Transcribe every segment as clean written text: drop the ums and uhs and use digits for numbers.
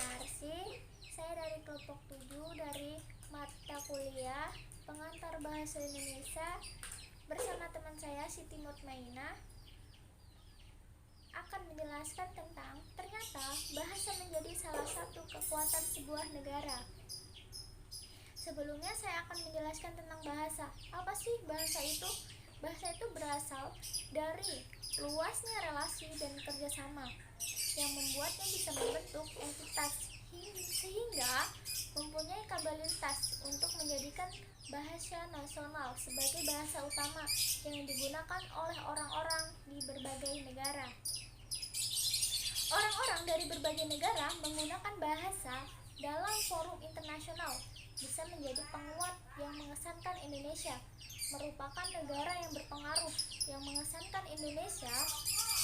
Narsi, saya dari kelompok 7 dari mata kuliah Pengantar Bahasa Indonesia bersama teman saya Siti Mutmainah akan menjelaskan tentang ternyata bahasa menjadi salah satu kekuatan sebuah negara. Sebelumnya saya akan menjelaskan tentang bahasa. Apa sih bahasa itu? Bahasa itu berasal dari luasnya relasi dan kerjasama yang membuatnya bisa membentuk entitas sehingga mempunyai kapabilitas untuk menjadikan bahasa nasional sebagai bahasa utama yang digunakan oleh orang-orang di berbagai negara. Orang-orang dari berbagai negara menggunakan bahasa dalam forum internasional bisa menjadi penguat yang mengesankan Indonesia merupakan negara yang berpengaruh yang mengesankan Indonesia.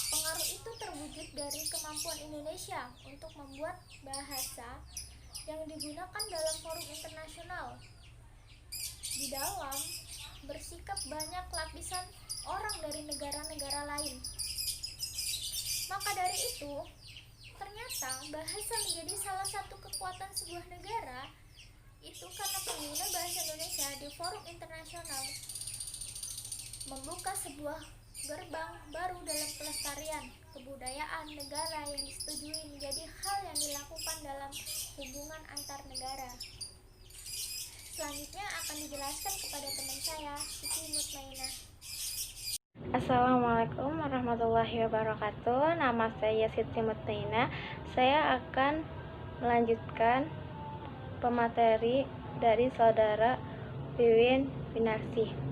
Pengaruh itu terwujud dari kemampuan Indonesia untuk membuat bahasa yang digunakan dalam forum internasional. Di dalam bersikap banyak lapisan orang dari negara-negara lain. Maka dari itu, ternyata bahasa menjadi salah satu kekuatan sebuah negara itu karena pengguna bahasa Indonesia di forum internasional membuka sebuah gerbang baru dalam pelestarian kebudayaan negara yang disetujui menjadi hal yang dilakukan dalam hubungan antar negara. Selanjutnya akan dijelaskan kepada teman saya, Siti Mutmainah. Assalamualaikum warahmatullahi wabarakatuh. Nama saya Siti Mutmainah. Saya akan melanjutkan pemateri dari saudara Wiwin Winarsih.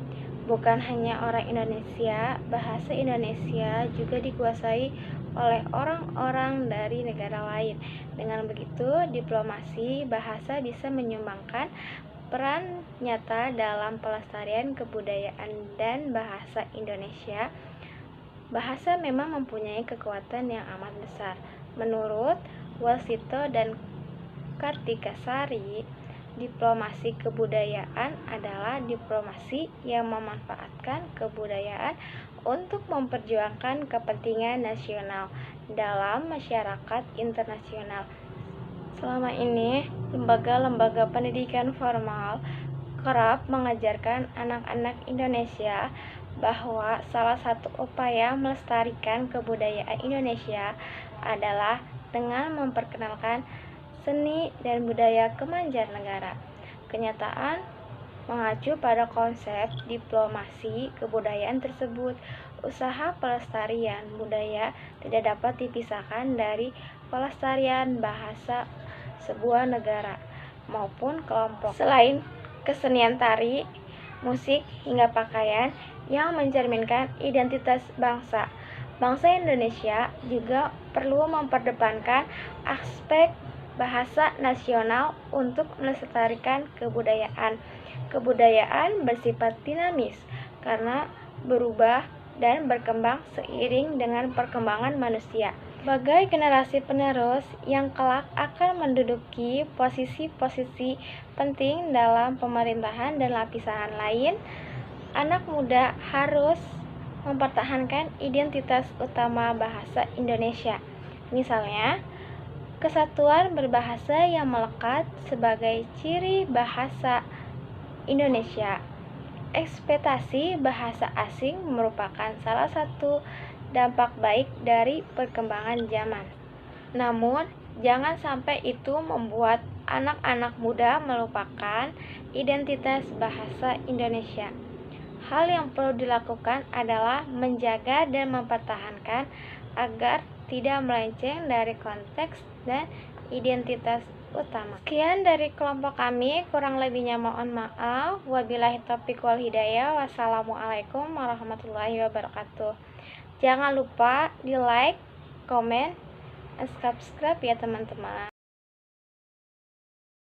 Bukan hanya orang Indonesia, bahasa Indonesia juga dikuasai oleh orang-orang dari negara lain. Dengan begitu, diplomasi bahasa bisa menyumbangkan peran nyata dalam pelestarian kebudayaan dan bahasa Indonesia. Bahasa memang mempunyai kekuatan yang amat besar. Menurut Wasito dan Kartikasari, diplomasi kebudayaan adalah diplomasi yang memanfaatkan kebudayaan untuk memperjuangkan kepentingan nasional dalam masyarakat internasional. Selama ini, lembaga-lembaga pendidikan formal kerap mengajarkan anak-anak Indonesia bahwa salah satu upaya melestarikan kebudayaan Indonesia adalah dengan memperkenalkan seni dan budaya kemancanegara. Kenyataan mengacu pada konsep diplomasi kebudayaan tersebut. Usaha pelestarian budaya tidak dapat dipisahkan dari pelestarian bahasa sebuah negara maupun kelompok. Selain kesenian tari, musik, hingga pakaian yang mencerminkan identitas bangsa, bangsa Indonesia juga perlu memperdepankan aspek bahasa nasional untuk melestarikan kebudayaan. Kebudayaan bersifat dinamis karena berubah dan berkembang seiring dengan perkembangan manusia. Sebagai generasi penerus yang kelak akan menduduki posisi-posisi penting dalam pemerintahan dan lapisan lain, anak muda harus mempertahankan identitas utama bahasa Indonesia. Misalnya, kesatuan berbahasa yang melekat sebagai ciri bahasa Indonesia. Ekspektasi bahasa asing merupakan salah satu dampak baik dari perkembangan zaman. Namun, jangan sampai itu membuat anak-anak muda melupakan identitas bahasa Indonesia. Hal yang perlu dilakukan adalah menjaga dan mempertahankan agar tidak melenceng dari konteks dan identitas utama. Sekian dari kelompok kami, kurang lebihnya mohon maaf. Wabillahi taufiq wal hidayah. Wassalamualaikum warahmatullahi wabarakatuh. Jangan lupa di like, komen, dan subscribe ya teman-teman.